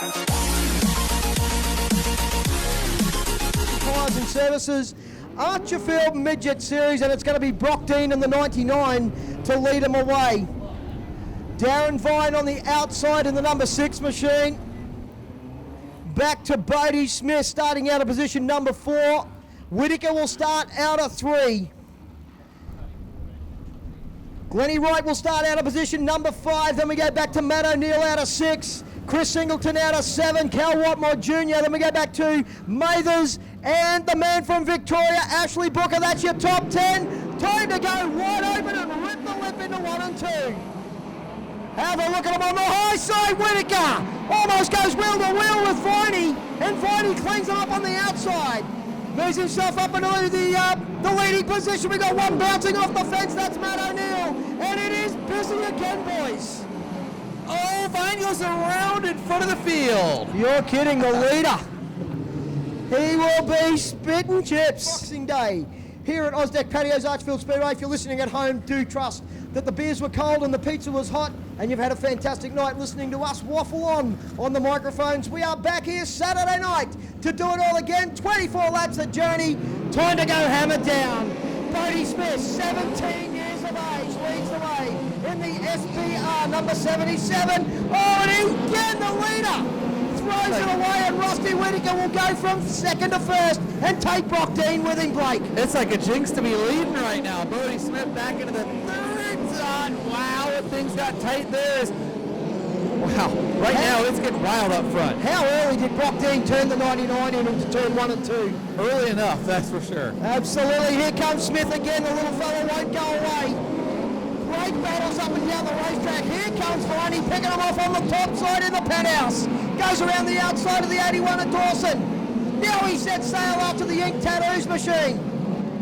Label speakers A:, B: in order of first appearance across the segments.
A: Tyres and Services, Archerfield Midget Series, and it's going to be Brock Dean in the 99 to lead them away. Darren Vine on the outside in the number 6 machine. Back to Bodie Smith starting out of position number 4. Whitaker will start out of 3. Glennie Wright will start out of position number 5. Then we go back to Matt O'Neill out of 6. Chris Singleton out of 7. Cal Watmore Jr. Then we go back to Mathers and the man from Victoria, Ashley Booker. That's your top 10. Time to go wide open and rip the lip into 1 and 2. Have a look at him on the high side. Whitaker almost goes wheel to wheel with Viney, and Viney cleans it up on the outside. Moves himself up into the leading position. We got one bouncing off the fence. That's Matt O'Neill, and it is busy again, boys.
B: Oh, Vine goes around in front of the field.
A: You're kidding, the leader. He will be spitting chips. Boxing Day here at Ozdeck Patios, Archerfield Speedway. If you're listening at home, do trust that the beers were cold and the pizza was hot, and you've had a fantastic night listening to us waffle on the microphones. We are back here Saturday night to do it all again. 24 laps at Journey. Time to go hammer down. Bodie Smith, 17 years of age, leads the way in the SPR number 77. Oh, and again the leader throws it away, and Rusty Whitaker will go from 2nd to 1st and take Brock Dean with him, Blake.
B: It's like a jinx to be leading right now. Bodie Smith back into the 3rd spot. Wow, things got tight there. Wow, right now it's getting wild up front.
A: How early did Brock Dean turn the 99 in into turn 1 and 2?
B: Early enough, that's for sure.
A: Absolutely. Here comes Smith again. The little fellow won't go away. Great battles up and down the racetrack. Here comes Viney picking him off on the top side in the penthouse. Goes around the outside of the 81 at Dawson. Now he sets sail after the ink tattoos machine.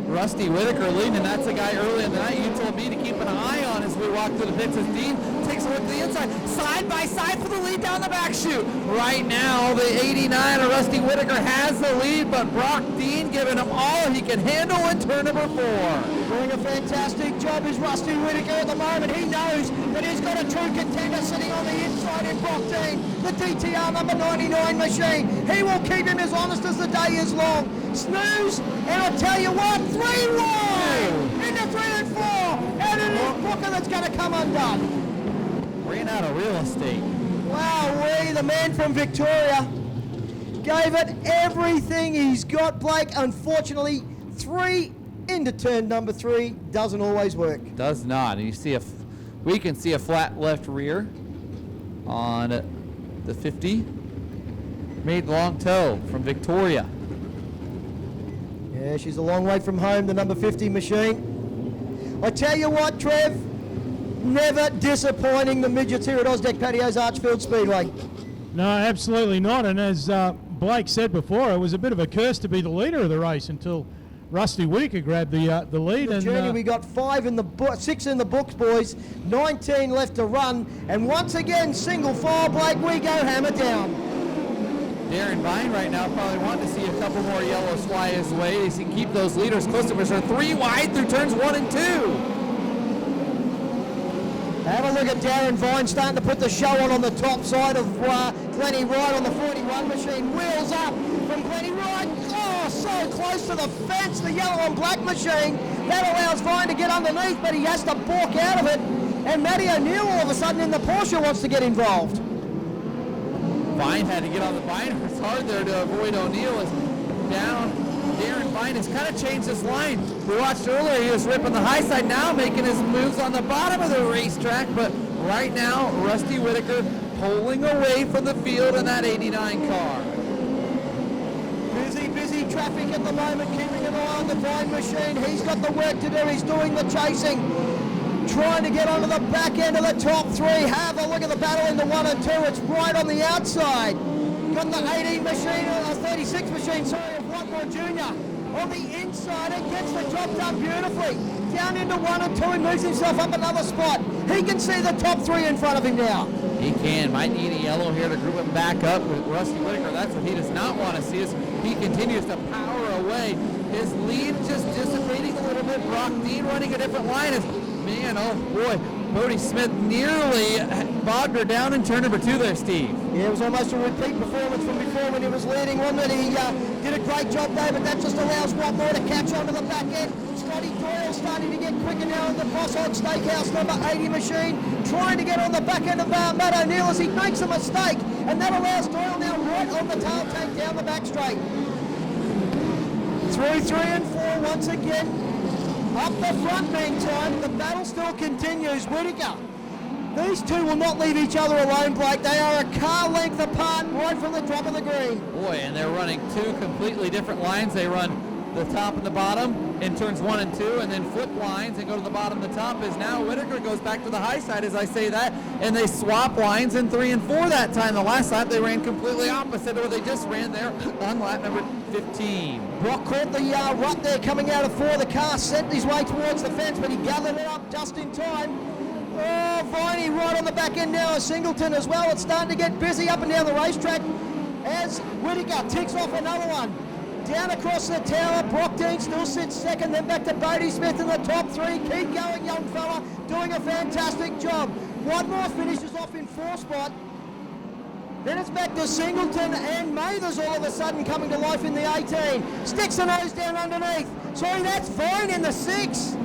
B: Rusty Whitaker leading, and that's the guy early in the night you told me to keep an eye on as we walk through the pits as Dean takes a look to the inside. Side by side for the lead down the back chute. Right now, the 89 of Rusty Whitaker has the lead, but Brock Dean giving him all he can handle in turn number 4.
A: Doing a fantastic job is Rusty Whitaker at the moment. He knows that he's got a true contender sitting on the inside in Brock Dean, the DTR number 99 machine. He will keep him as honest as the day is long. Snooze, and I'll tell you what, 3 wide into 3 and 4, and it is Booker that's going to come undone.
B: Ran out of real estate.
A: Wow, the man from Victoria gave it everything he's got, Blake. Unfortunately, 3 into turn number 3 doesn't always work.
B: Does not, and you see we can see a flat left rear on the 50. Made long toe from Victoria.
A: Yeah, she's a long way from home, the number 50 machine. I tell you what, Trev, never disappointing the midgets here at Ozdeck Patios, Archerfield Speedway.
C: No, absolutely not. And as Blake said before, it was a bit of a curse to be the leader of the race until Rusty Whitaker grabbed the lead.
A: The journey, we got 6 in the books, boys. 19 left to run, and once again, single file, Blake. We go hammer down.
B: Darren Vine right now probably wanting to see a couple more yellows fly his way. He can keep those leaders close to him. They're 3 wide through turns 1 and 2.
A: Have a look at Darren Vine starting to put the show on the top side of Glennie Wright on the 41 machine. Wheels up from Glennie Wright. Oh, so close to the fence, the yellow and black machine. That allows Vine to get underneath, but he has to balk out of it. And Matty O'Neill all of a sudden in the Porsche wants to get involved.
B: Vine had to get on the binder. It's hard there to avoid O'Neill. Is down. Darren Vine has kind of changed his line. We watched earlier, he was ripping the high side, now making his moves on the bottom of the racetrack, but right now, Rusty Whitaker pulling away from the field in that 89 car.
A: Busy traffic at the moment, keeping an eye on the Vine machine. He's got the work to do, he's doing the chasing. Trying to get onto the back end of the top 3. Have a look at the battle in the 1 and 2. It's right on the outside. Got the 18 machine, 36 machine, sorry, of Watmore Jr. on the inside and gets the job done beautifully. Down into 1 and 2 and moves himself up another spot. He can see the top 3 in front of him now.
B: He can. Might need a yellow here to group him back up with Rusty Whitaker. That's what he does not want to see. Is he continues to power away. His lead just dissipating a little bit. Brock Dean running a different line. Man, oh boy, Bodie Smith nearly bogged her down in turn number 2 there, Steve.
A: Yeah, it was almost a repeat performance from before when he was leading, wasn't it? He did a great job there, but that just allows Watmore to catch onto the back end. Scotty Doyle starting to get quicker now in the Boss Hog Steakhouse number 80 machine, trying to get on the back end of Matt O'Neill as he makes a mistake, and that allows Doyle now right on the tail tank down the back straight. Through 3 and 4 once again. Up the front meantime, the battle still continues. Whittaker. These two will not leave each other alone, Blake. They are a car length apart right from the top of the green.
B: Boy, and they're running 2 completely different lines. They run the top and the bottom in turns 1 and 2, and then flip lines and go to the bottom and the top. As now Whittaker goes back to the high side as I say that, and they swap lines in 3 and 4 that time. The last lap they ran completely opposite of what they just ran there on lap number 15.
A: Brock caught the rut there coming out of 4. The car sent his way towards the fence, but he gathered it up just in time. Oh, Viney right on the back end now of Singleton as well. It's starting to get busy up and down the racetrack as Whittaker ticks off another one. Down across the tower, Brock Dean still sits second, then back to Bodie Smith in the top 3. Keep going, young fella, doing a fantastic job. Watmore finishes off in 4th spot. Then it's back to Singleton, and Mathers all of a sudden coming to life in the 18. Sticks the nose down underneath. Sorry, that's Vine in the 6.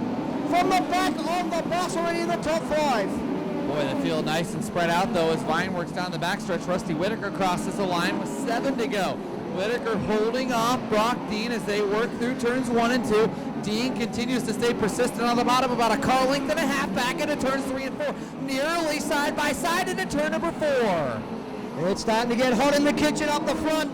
A: From the back of the bus, already in the top 5.
B: Boy, the field nice and spread out though as Vine works down the backstretch. Rusty Whittaker crosses the line with 7 to go. Whittaker holding off Brock Dean as they work through turns 1 and 2. Dean continues to stay persistent on the bottom, about a car length and a half back into turns 3 and 4. Nearly side by side into turn number 4.
A: It's starting to get hot in the kitchen up the front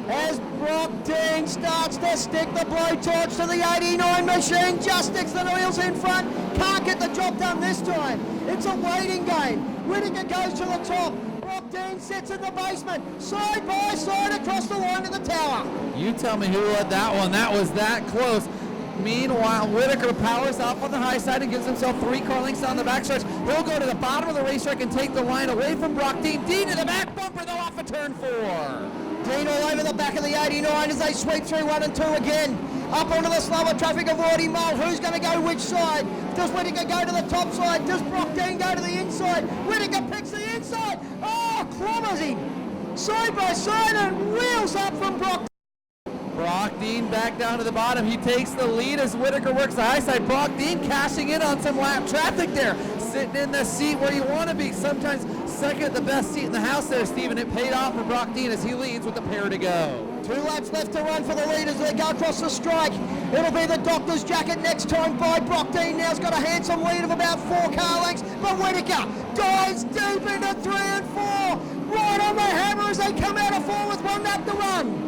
A: as Brock Dean starts to stick the blowtorch to the 89 machine, just sticks the wheels in front, can't get the job done this time. It's a waiting game. Whittaker goes to the top. Brock Dean sits in the basement, side by side across the line to the tower.
B: You tell me who led that one. That was that close. Meanwhile, Whittaker powers off on the high side and gives himself 3 car lengths on the backstretch. He'll go to the bottom of the racetrack and take the line away from Brock Dean. Dean to the back bumper, though, off of turn 4.
A: Dean all over the back of the 89 as they sweep through 1 and 2 again. Up onto the slower traffic of Audie Mull. Who's going to go which side? Does Whittaker go to the top side? Does Brock Dean go to the inside? Whittaker picks the inside. Oh, clobbers him. Side by side and wheels up from Brock.
B: Brock Dean back down to the bottom. He takes the lead as Whittaker works the high side. Brock Dean cashing in on some lap traffic there. Sitting in the seat where you want to be. Sometimes second, the best seat in the house there, Stephen. It paid off for Brock Dean as he leads with a pair to go.
A: 2 laps left to run for the leaders. They go across the strike. It'll be the doctor's jacket next time by Brock Dean. Now's got a handsome lead of about 4 car lengths. But Whittaker dives deep into 3 and 4. Right on the hammer as they come out of 4 with 1 lap to run.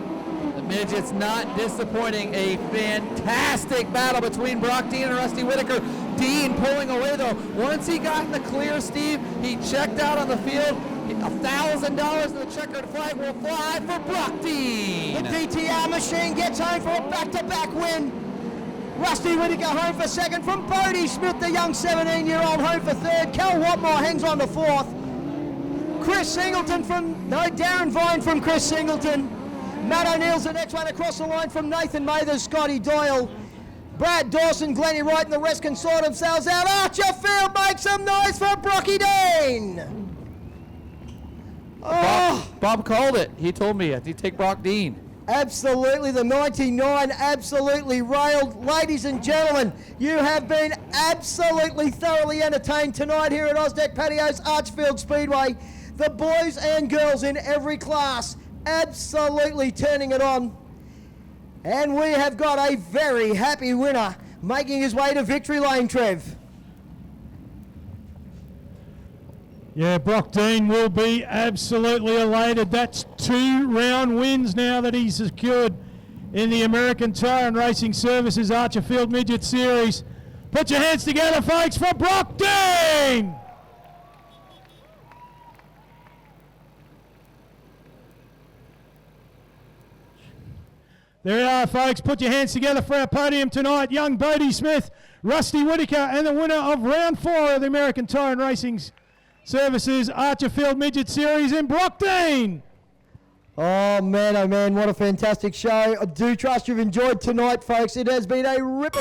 B: The Midget's not disappointing. A fantastic battle between Brock Dean and Rusty Whittaker. Dean pulling away though. Once he got in the clear, Steve, he checked out on the field. $1,000 in the checkered flag will fly for Brock Dean.
A: The DTR machine gets home for a back-to-back win. Rusty Whittaker home for 2nd from Bodie Smith, the young 17-year-old, home for 3rd. Cal Watmore hangs on to 4th. Darren Vine from Chris Singleton. Matt O'Neill's the next one across the line from Nathan Mathers, Scotty Doyle. Brad Dawson, Glennie Wright and the rest can sort themselves out. Archerfield makes some noise for Brocky Dean. Oh,
B: Bob called it. He told me he'd take Brock Dean.
A: absolutely, the 99 absolutely railed. Ladies and gentlemen, you have been absolutely thoroughly entertained tonight here at Ausdeck Patios, Archerfield Speedway. The boys and girls in every class absolutely turning it on. And we have got a very happy winner making his way to victory lane, Trev.
C: Yeah, Brock Dean will be absolutely elated. That's 2 round wins now that he's secured in the American Tire and Racing Services Archerfield Midget Series. Put your hands together, folks, for Brock Dean! There you are, folks. Put your hands together for our podium tonight. Young Bodie Smith, Rusty Whittaker, and the winner of round 4 of the American Tire and Racing Services Archerfield Midget Series in Brock Dean.
A: Oh man, what a fantastic show. I do trust you've enjoyed tonight, folks. It has been a ripper.